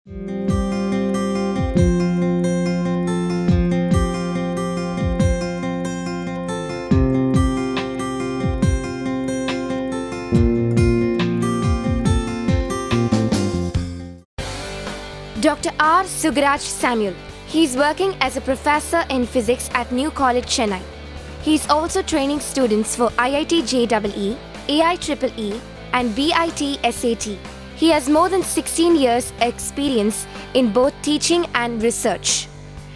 Dr. R. Sugaraj Samuel. He is working as a professor in physics at New College, Chennai. He is also training students for IIT JEE, AIEEE and BIT SAT. He has more than 16 years experience in both teaching and research.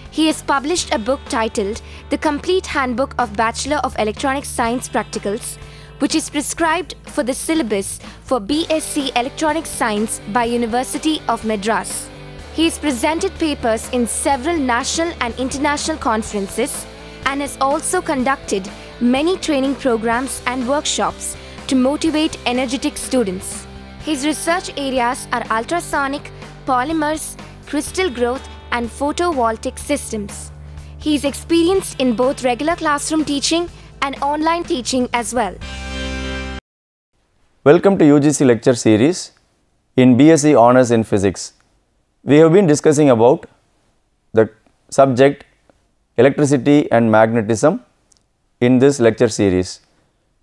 He has published a book titled The Complete Handbook of Bachelor of Electronic Science Practicals, which is prescribed for the syllabus for BSc Electronic Science by University of Madras. He has presented papers in several national and international conferences and has also conducted many training programs and workshops to motivate energetic students. His research areas are ultrasonic, polymers, crystal growth, and photovoltaic systems. He is experienced in both regular classroom teaching and online teaching as well. Welcome to UGC lecture series in BSc Honours in Physics. We have been discussing about the subject electricity and magnetism in this lecture series.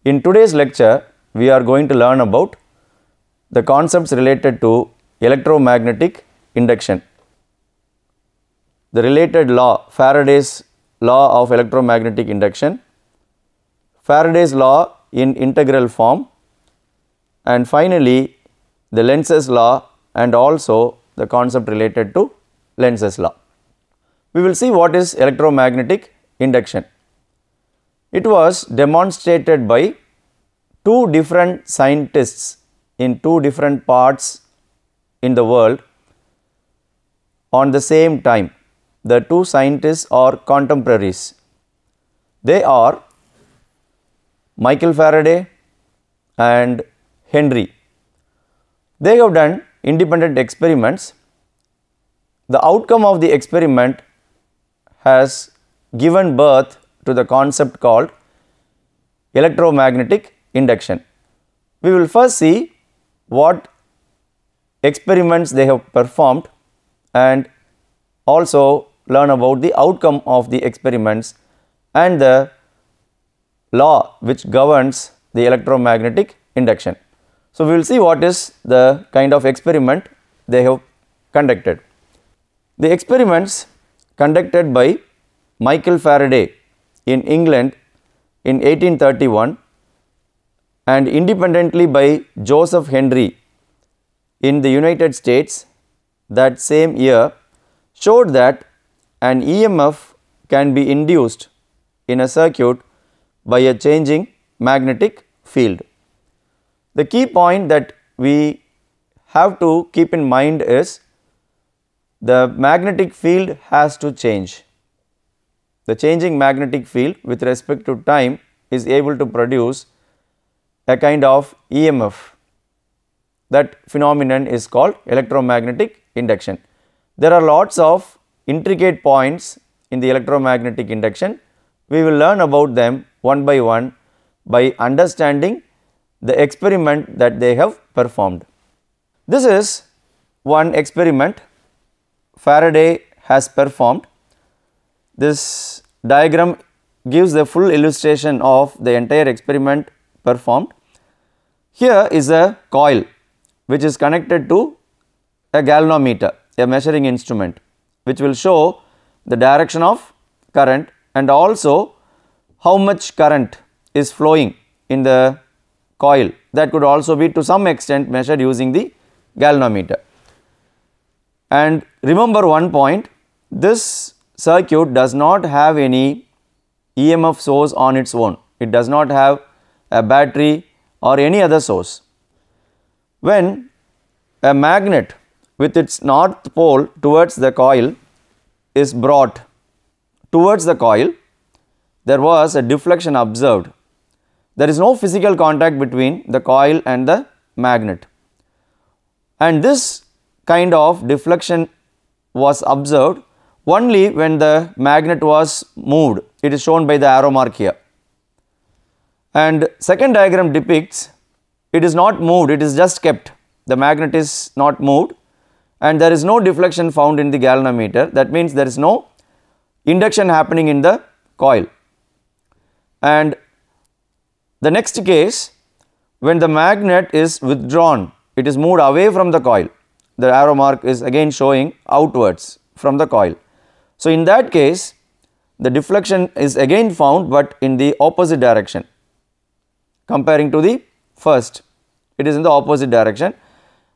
In today's lecture, we are going to learn about the concepts related to electromagnetic induction. The related law, Faraday's law of electromagnetic induction, Faraday's law in integral form, and finally the Lenz's law and also the concept related to Lenz's law. We will see what is electromagnetic induction. It was demonstrated by two different scientists in two different parts in the world on the same time. The two scientists are contemporaries. They are Michael Faraday and Henry. They have done independent experiments. The outcome of the experiment has given birth to the concept called electromagnetic induction. We will first see what experiments they have performed and also learn about the outcome of the experiments and the law which governs the electromagnetic induction. So, we will see what is the kind of experiment they have conducted. The experiments conducted by Michael Faraday in England in 1831 and independently by Joseph Henry in the United States that same year showed that an EMF can be induced in a circuit by a changing magnetic field. The key point that we have to keep in mind is the magnetic field has to change. The changing magnetic field with respect to time is able to produce a kind of EMF. That phenomenon is called electromagnetic induction. There are lots of intricate points in the electromagnetic induction. We will learn about them one by one by understanding the experiment that they have performed. This is one experiment Faraday has performed. This diagram gives the full illustration of the entire experiment performed. Here is a coil which is connected to a galvanometer, a measuring instrument, which will show the direction of current and also how much current is flowing in the coil. That could also be to some extent measured using the galvanometer. And remember one point, this circuit does not have any EMF source on its own. It does not have a battery or any other source. When a magnet with its north pole towards the coil is brought towards the coil, there was a deflection observed. There is no physical contact between the coil and the magnet, and this kind of deflection was observed only when the magnet was moved. It is shown by the arrow mark here. And second diagram depicts it is not moved, it is just kept. The magnet is not moved and there is no deflection found in the galvanometer, that means there is no induction happening in the coil. And the next case, when the magnet is withdrawn, it is moved away from the coil, the arrow mark is again showing outwards from the coil. So, in that case the deflection is again found, but in the opposite direction comparing to the first, it is in the opposite direction,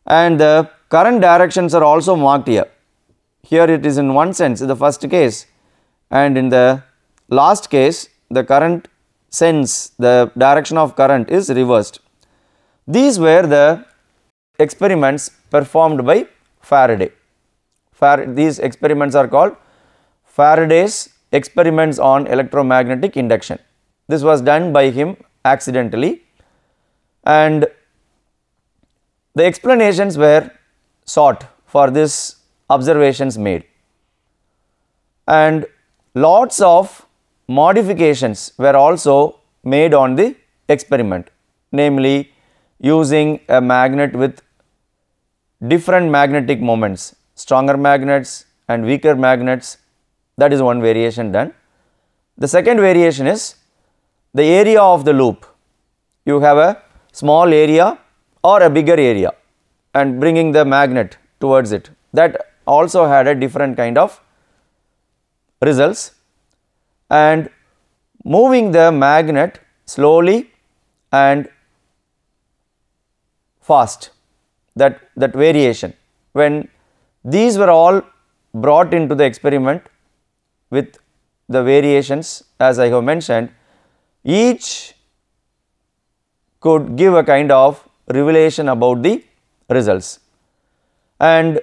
and the current directions are also marked here. Here it is in one sense in the first case, and in the last case the current sense, the direction of current is reversed. These were the experiments performed by Faraday. These experiments are called Faraday's experiments on electromagnetic induction. This was done by him accidentally, and the explanations were sought for these observations made, and lots of modifications were also made on the experiment, namely using a magnet with different magnetic moments, stronger magnets and weaker magnets. That is one variation done. The second variation is the area of the loop. You have a small area or a bigger area and bringing the magnet towards it, that also had a different kind of results, and moving the magnet slowly and fast, that variation, when these were all brought into the experiment with the variations as I have mentioned, each could give a kind of revelation about the results. And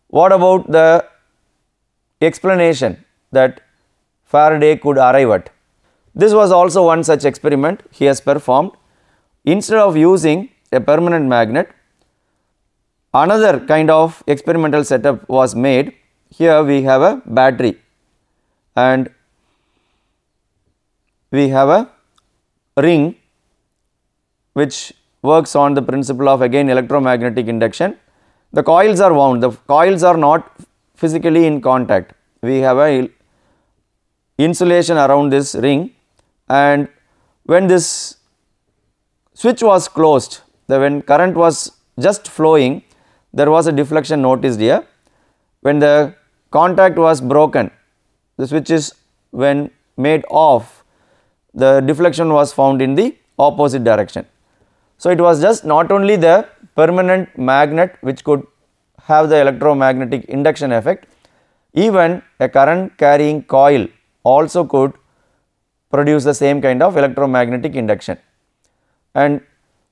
what about the explanation that Faraday could arrive at? This was also one such experiment he has performed. Instead of using a permanent magnet, another kind of experimental setup was made. Here we have a battery and we have a ring which works on the principle of again electromagnetic induction. The coils are wound, the coils are not physically in contact. We have a insulation around this ring, and when this switch was closed, when current was just flowing, there was a deflection noticed here. When the contact was broken, the switch is when made off, the deflection was found in the opposite direction. So, it was just not only the permanent magnet which could have the electromagnetic induction effect, even a current carrying coil also could produce the same kind of electromagnetic induction. And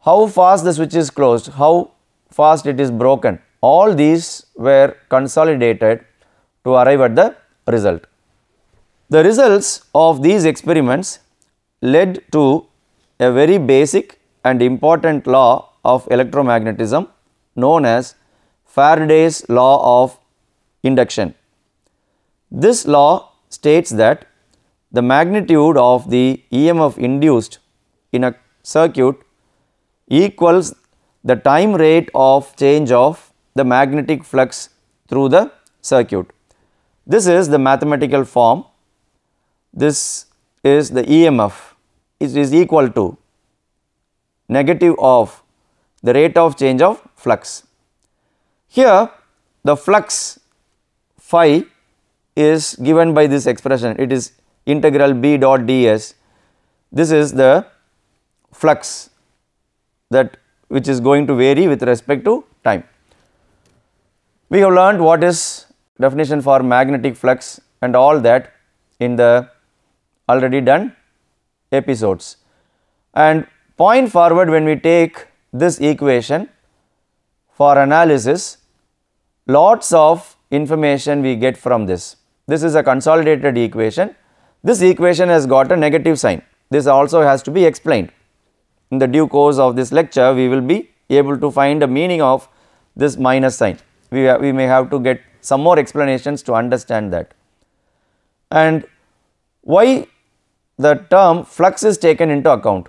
how fast the switch is closed, how fast it is broken, all these were consolidated to arrive at the result. The results of these experiments led to a very basic and important law of electromagnetism known as Faraday's law of induction. This law states that the magnitude of the EMF induced in a circuit equals the time rate of change of the magnetic flux through the circuit. This is the mathematical form. This is the EMF. It is equal to negative of the rate of change of flux. Here the flux phi is given by this expression, it is integral B dot ds. This is the flux that which is going to vary with respect to time. We have learned what is definition for magnetic flux and all that in the already done episodes. And point forward, when we take this equation for analysis, lots of information we get from this. This is a consolidated equation. This equation has got a negative sign. This also has to be explained. In the due course of this lecture, we will be able to find the meaning of this minus sign. We may have to get some more explanations to understand that. And why the term flux is taken into account?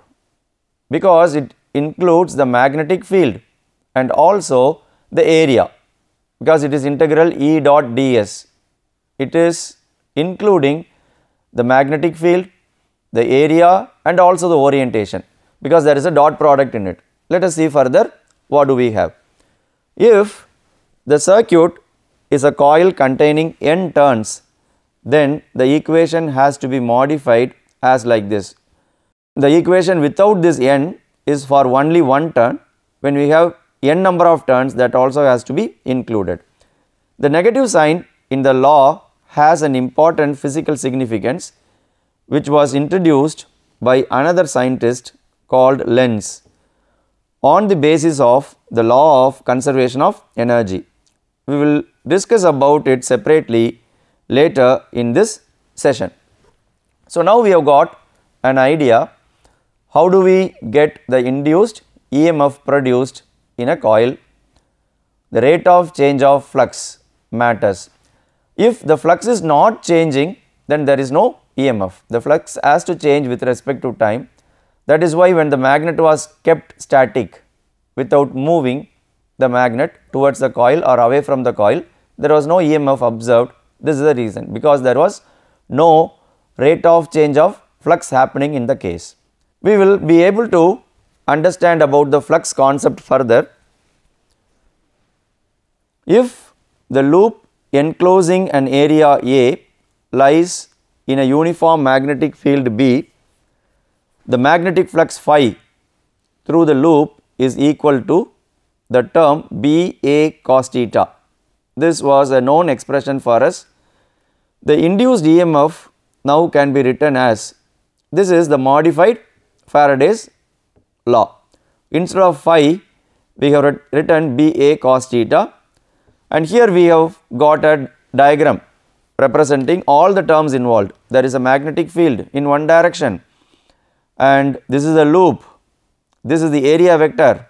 Because it includes the magnetic field and also the area because it is integral E dot ds. It is including the magnetic field, the area and also the orientation, because there is a dot product in it. Let us see further what do we have. If the circuit is a coil containing n turns, then the equation has to be modified as like this. The equation without this n is for only one turn. When we have n number of turns, that also has to be included. The negative sign in the law has an important physical significance, which was introduced by another scientist called Lenz on the basis of the law of conservation of energy. We will discuss about it separately later in this session. So, now we have got an idea how do we get the induced EMF produced in a coil. The rate of change of flux matters. If the flux is not changing, then there is no EMF. The flux has to change with respect to time. That is why when the magnet was kept static without moving the magnet towards the coil or away from the coil, there was no EMF observed. This is the reason, because there was no rate of change of flux happening in the case. We will be able to understand about the flux concept further. If the loop enclosing an area A lies in a uniform magnetic field B, the magnetic flux phi through the loop is equal to the term B A cos theta. This was a known expression for us. The induced EMF now can be written as, this is the modified Faraday's law. Instead of phi, we have written B A cos theta, and here we have got a diagram representing all the terms involved. There is a magnetic field in one direction, and this is a loop, this is the area vector,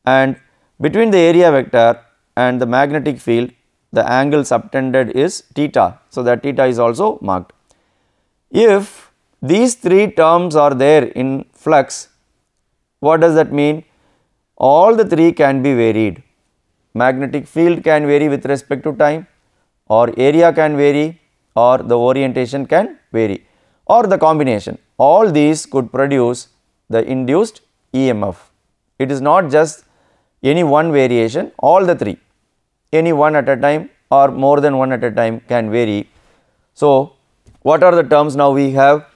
and between the area vector and the magnetic field the angle subtended is theta. So, that theta is also marked. If these three terms are there in flux, what does that mean? All the three can be varied. Magnetic field can vary with respect to time, or area can vary, or the orientation can vary, or the combination. All these could produce the induced EMF. It is not just any one variation, all the three, any one at a time or more than one at a time can vary. So, what are the terms now? We have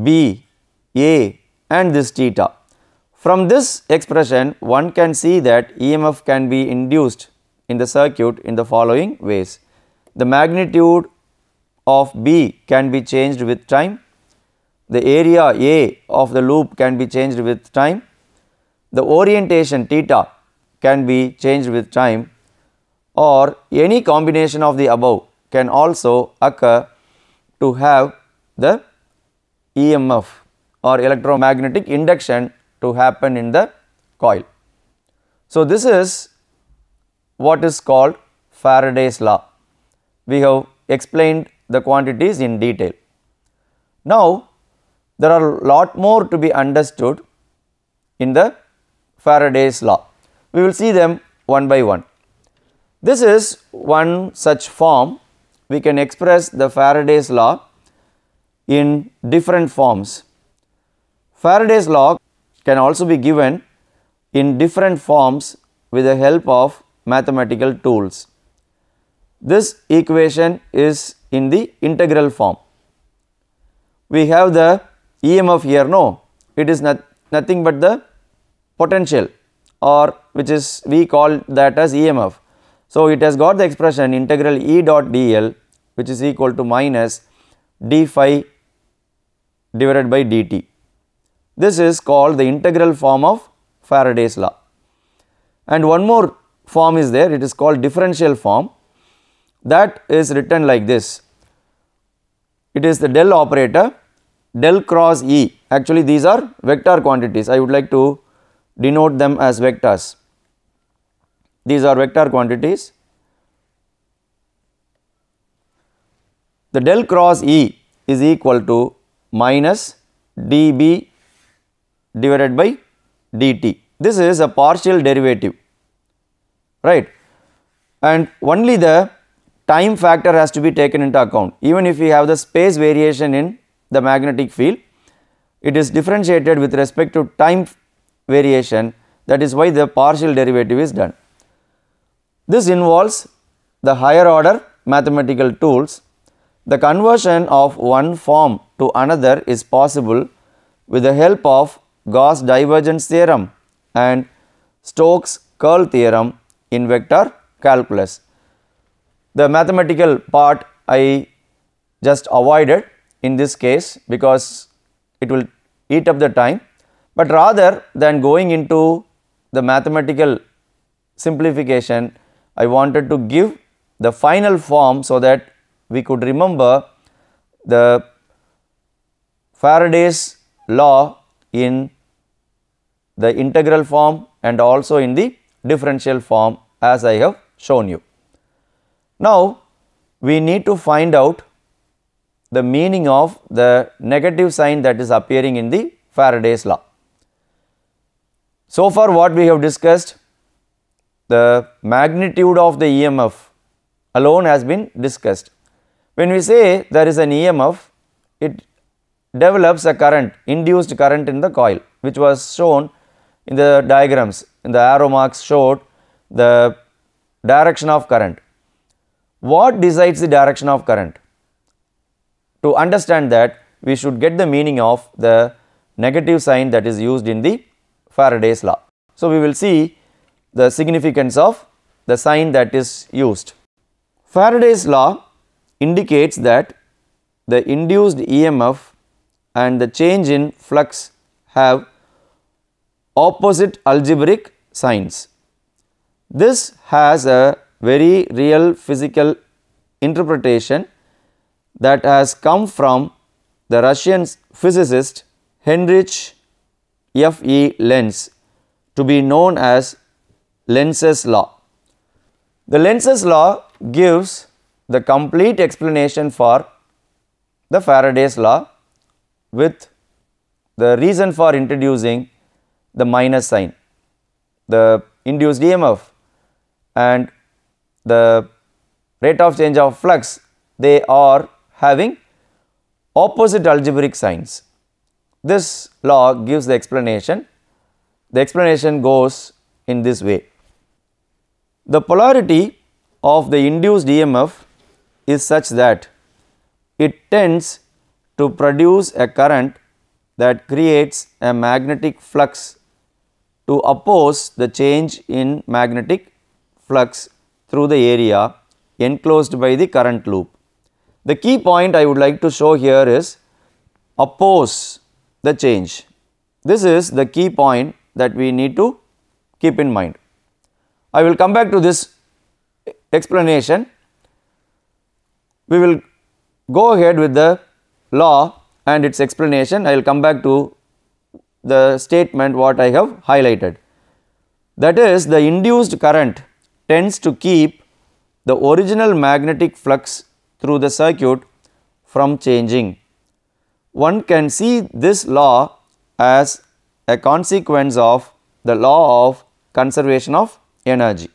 B, A and this theta. From this expression, one can see that EMF can be induced in the circuit in the following ways. The magnitude of B can be changed with time, the area A of the loop can be changed with time, the orientation theta can be changed with time, or any combination of the above can also occur to have the EMF or electromagnetic induction to happen in the coil. So, this is what is called Faraday's law. We have explained the quantities in detail. Now, there are a lot more to be understood in the Faraday's law. We will see them one by one. This is one such form. We can express the Faraday's law in different forms. Faraday's law can also be given in different forms with the help of mathematical tools. This equation is in the integral form. We have the EMF here, no, it is nothing but the potential, or which is we call that as EMF. So, it has got the expression integral E dot dl, which is equal to minus d phi divided by dt. This is called the integral form of Faraday's law. And one more form is there, it is called differential form, that is written like this. It is the del operator, del cross E. Actually, these are vector quantities. I would like to denote them as vectors. These are vector quantities. The del cross E is equal to minus dB divided by dt. This is a partial derivative, right. and only the time factor has to be taken into account. Even if we have the space variation in the magnetic field, it is differentiated with respect to time variation. That is why the partial derivative is done. This involves the higher order mathematical tools. The conversion of one form to another is possible with the help of Gauss divergence theorem and Stokes curl theorem in vector calculus. The mathematical part I just avoided in this case because it will eat up the time, but rather than going into the mathematical simplification, I wanted to give the final form so that we could remember the Faraday's law in the integral form and also in the differential form as I have shown you. Now, we need to find out the meaning of the negative sign that is appearing in the Faraday's law. So far what we have discussed, the magnitude of the EMF alone has been discussed. When we say there is an EMF, it develops a current, induced current in the coil, which was shown in the diagrams. In the arrow marks showed the direction of current. What decides the direction of current? To understand that, we should get the meaning of the negative sign that is used in the Faraday's law. So, we will see the significance of the sign that is used. Faraday's law indicates that the induced EMF and the change in flux have opposite algebraic signs. This has a very real physical interpretation that has come from the Russian physicist Heinrich F.E. Lenz, to be known as Lenz's law. The Lenz's law gives the complete explanation for the Faraday's law with the reason for introducing the minus sign. The induced EMF and the rate of change of flux, they are having opposite algebraic signs. This law gives the explanation. The explanation goes in this way. The polarity of the induced EMF is such that it tends to produce a current that creates a magnetic flux to oppose the change in magnetic flux through the area enclosed by the current loop. The key point I would like to show here is oppose the change. This is the key point that we need to keep in mind. I will come back to this explanation. We will go ahead with the law and its explanation. I will come back to the statement what I have highlighted. That is, the induced current tends to keep the original magnetic flux through the circuit from changing. One can see this law as a consequence of the law of conservation of energy.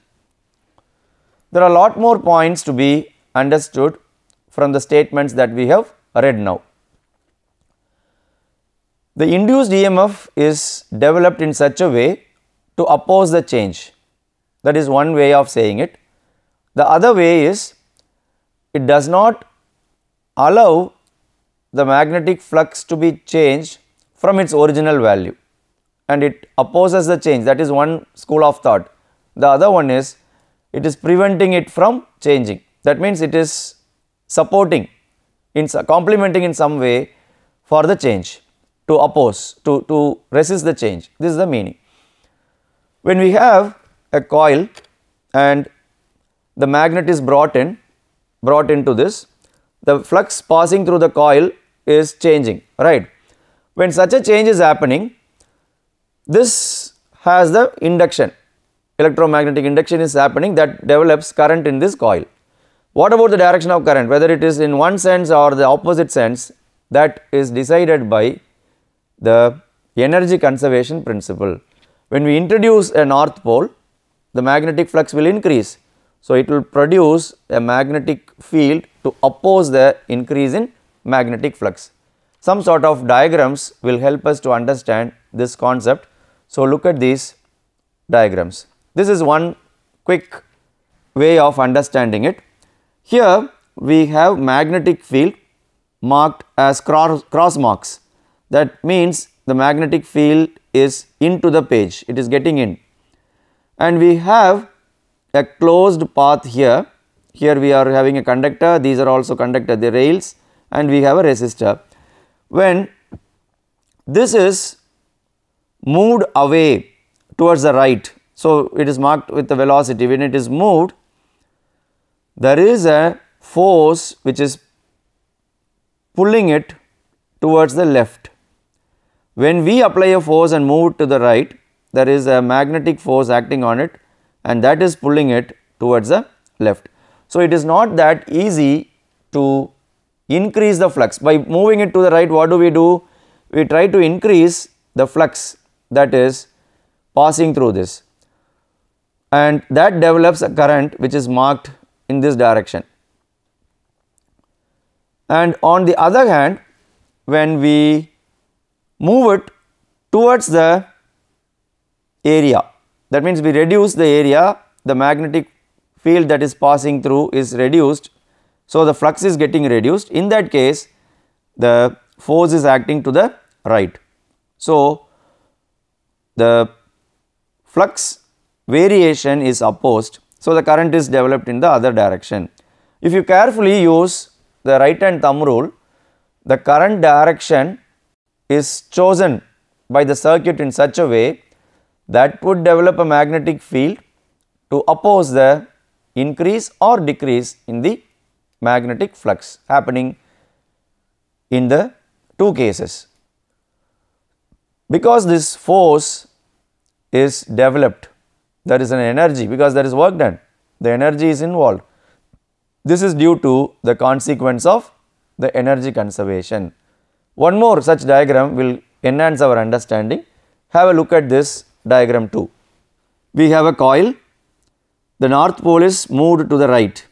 There are a lot more points to be understood from the statements that we have read now. The induced EMF is developed in such a way to oppose the change. That is one way of saying it. The other way is it does not allow the magnetic flux to be changed from its original value, and it opposes the change. That is one school of thought. The other one is it is preventing it from changing. That means it is supporting, complementing in some way for the change, to oppose, to resist the change. This is the meaning. When we have a coil and the magnet is brought into this, the flux passing through the coil is changing, right. When such a change is happening, this has the induction, electromagnetic induction is happening, that develops current in this coil. What about the direction of current, whether it is in one sense or the opposite sense, that is decided by the energy conservation principle. When we introduce a north pole, the magnetic flux will increase. So, it will produce a magnetic field to oppose the increase in magnetic flux. Some sort of diagrams will help us to understand this concept. So, look at these diagrams. This is one quick way of understanding it. Here we have magnetic field marked as cross marks. That means the magnetic field is into the page, it is getting in, and we have a closed path here. Here we are having a conductor, these are also conductor, the rails, and we have a resistor. When this is moved away towards the right, so it is marked with the velocity, when it is moved, there is a force which is pulling it towards the left. When we apply a force and move it to the right, there is a magnetic force acting on it, and that is pulling it towards the left. So, it is not that easy to increase the flux. By moving it to the right, what do? We try to increase the flux that is passing through this, and that develops a current which is marked in this direction. And on the other hand, when we move it towards the area, that means we reduce the area, the magnetic field that is passing through is reduced. So, the flux is getting reduced. In that case, the force is acting to the right. So, the flux variation is opposed. So, the current is developed in the other direction. If you carefully use the right hand thumb rule, the current direction is chosen by the circuit in such a way that would develop a magnetic field to oppose the increase or decrease in the magnetic flux happening in the two cases. Because this force is developed, there is an energy, because there is work done, the energy is involved. This is due to the consequence of the energy conservation. One more such diagram will enhance our understanding. Have a look at this diagram too. We have a coil, the north pole is moved to the right,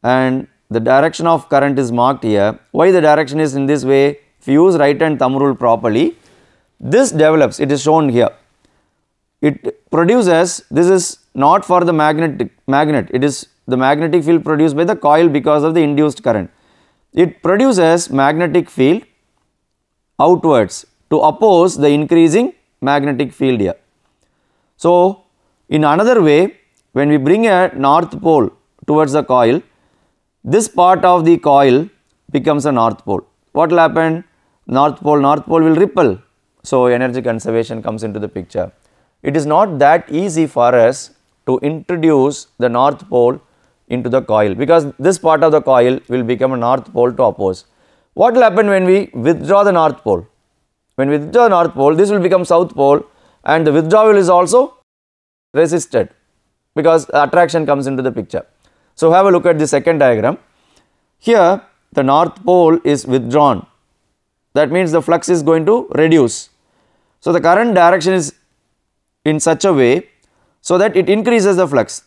and the direction of current is marked here. Why the direction is in this way? If you use right hand thumb rule properly, this develops, it is shown here. It produces, this is not for the magnet, it is the magnetic field produced by the coil because of the induced current. It produces magnetic field outwards to oppose the increasing magnetic field here. So, in another way, when we bring a north pole towards the coil, this part of the coil becomes a north pole. What will happen? North pole will repel. So, energy conservation comes into the picture. It is not that easy for us to introduce the north pole into the coil, because this part of the coil will become a north pole to oppose. What will happen when we withdraw the north pole? When we withdraw the north pole, this will become south pole, and the withdrawal is also resisted because attraction comes into the picture. So, have a look at the second diagram. Here the north pole is withdrawn, that means the flux is going to reduce. So, the current direction is in such a way so that it increases the flux.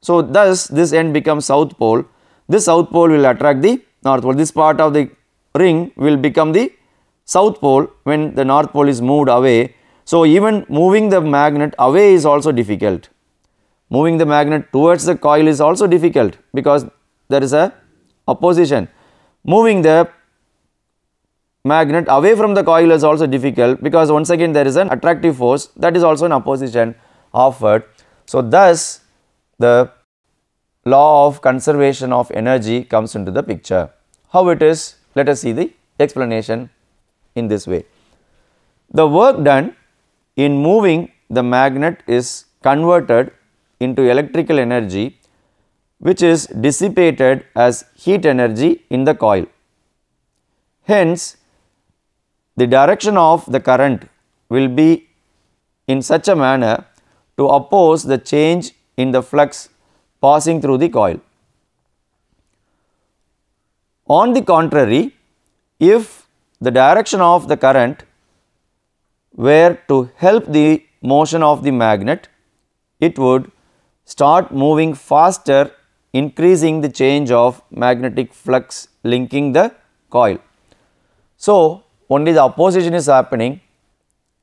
So, thus this end becomes south pole, this south pole will attract the north pole, this part of the ring will become the south pole when the north pole is moved away. So, even moving the magnet away is also difficult. Moving the magnet towards the coil is also difficult because there is a opposition. Moving the magnet away from the coil is also difficult because once again there is an attractive force, that is also an opposition offered. So, thus the law of conservation of energy comes into the picture. How it is? Let us see the explanation in this way. The work done in moving the magnet is converted into electrical energy, which is dissipated as heat energy in the coil. Hence, the direction of the current will be in such a manner to oppose the change in the flux passing through the coil. On the contrary, if the direction of the current were to help the motion of the magnet, it would start moving faster, increasing the change of magnetic flux linking the coil. So, only the opposition is happening,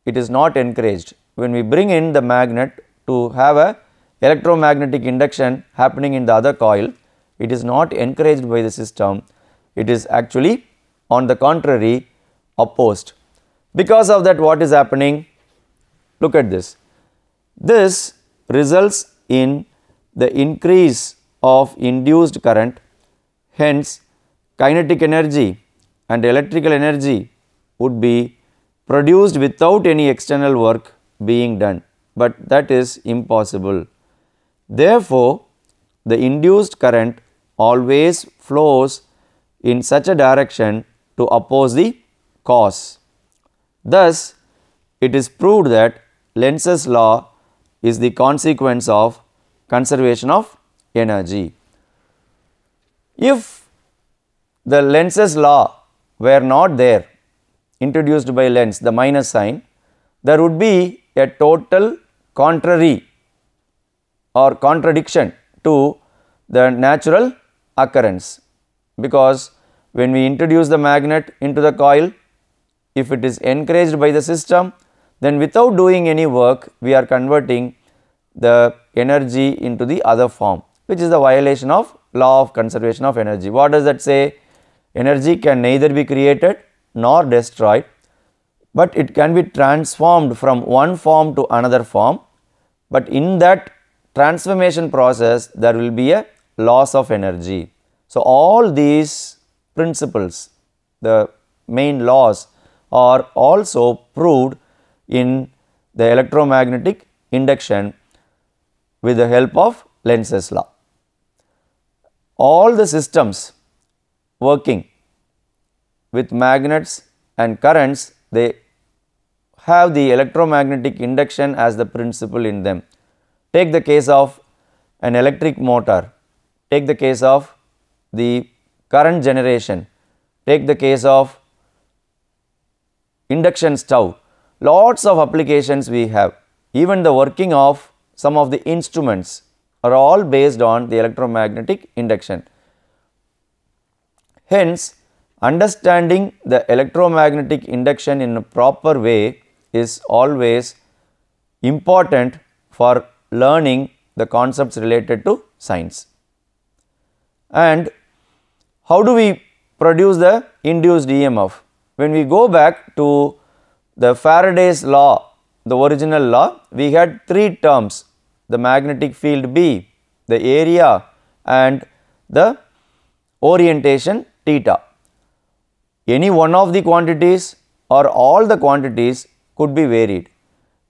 it is not encouraged. When we bring in the magnet to have a electromagnetic induction happening in the other coil, it is not encouraged by the system, it is actually on the contrary opposed. Because of that, what is happening? Look at this. This results in the increase of induced current, hence kinetic energy and electrical energy would be produced without any external work being done, but that is impossible. Therefore, the induced current always flows in such a direction to oppose the cause. Thus, it is proved that Lenz's law is the consequence of conservation of energy. If the Lenz's law were not there, introduced by Lenz, the minus sign, there would be a total contrary or contradiction to the natural occurrence, because when we introduce the magnet into the coil, if it is encouraged by the system, then without doing any work we are converting the energy into the other form, which is the violation of law of conservation of energy. What does that say? Energy can neither be created nor destroyed, but it can be transformed from one form to another form, but in that transformation process there will be a loss of energy. So, all these principles, the main laws, are also proved in the electromagnetic induction with the help of Lenz's law. All the systems working with magnets and currents, they have the electromagnetic induction as the principle in them. Take the case of an electric motor, take the case of the current generation, take the case of induction stove, lots of applications we have. Even the working of some of the instruments are all based on the electromagnetic induction. Hence, understanding the electromagnetic induction in a proper way is always important for learning the concepts related to science. And how do we produce the induced EMF? When we go back to the Faraday's law, the original law, we had three terms: the magnetic field B, the area, and the orientation theta. Any one of the quantities or all the quantities could be varied.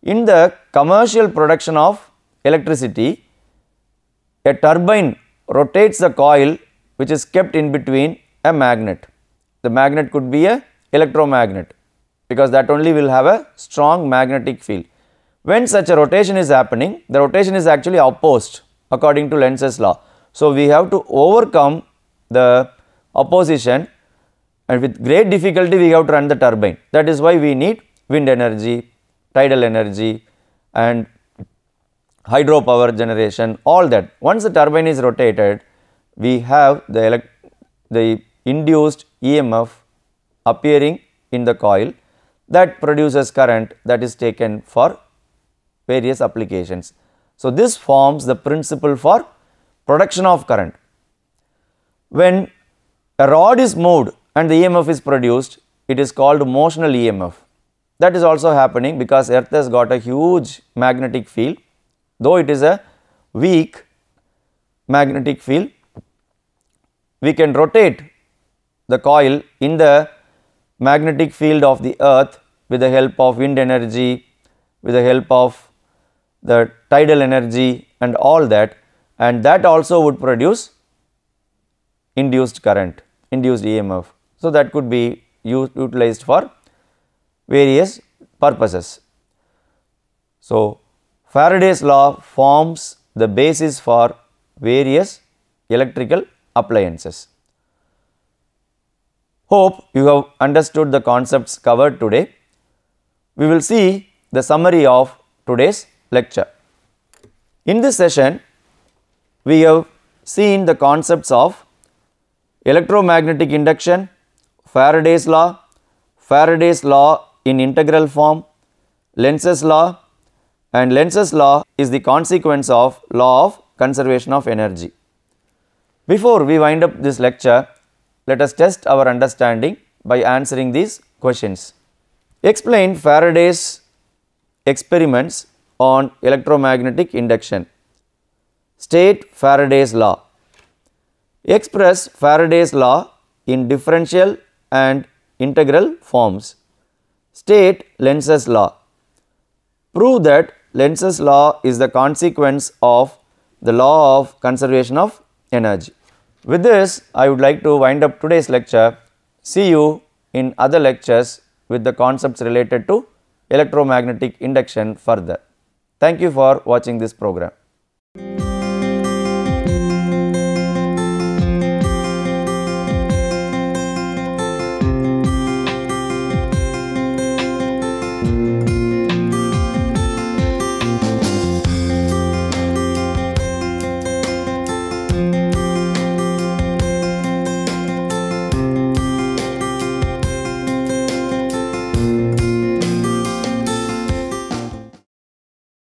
In the commercial production of electricity, a turbine rotates the coil which is kept in between a magnet. The magnet could be a electromagnet, because that only will have a strong magnetic field. When such a rotation is happening, the rotation is actually opposed according to Lenz's law. So, we have to overcome the opposition, and with great difficulty we have to run the turbine. That is why we need wind energy, tidal energy, and hydropower generation, all that. Once the turbine is rotated, we have the induced EMF appearing in the coil that produces current that is taken for various applications. So, this forms the principle for production of current. When a rod is moved and the EMF is produced, it is called motional EMF. That is also happening because earth has got a huge magnetic field. Though it is a weak magnetic field, we can rotate the coil in the magnetic field of the earth with the help of wind energy, with the help of the tidal energy and all that, and that also would produce induced current, induced EMF. So, that could be utilized for various purposes. So, Faraday's law forms the basis for various electrical appliances. Hope you have understood the concepts covered today. We will see the summary of today's lecture. In this session, we have seen the concepts of electromagnetic induction, Faraday's law in integral form, Lenz's law, and Lenz's law is the consequence of law of conservation of energy. Before we wind up this lecture, let us test our understanding by answering these questions. Explain Faraday's experiments on electromagnetic induction. State Faraday's law. Express Faraday's law in differential and integral forms. State Lenz's law. Prove that Lenz's law is the consequence of the law of conservation of energy. With this, I would like to wind up today's lecture. See you in other lectures with the concepts related to electromagnetic induction further. Thank you for watching this program.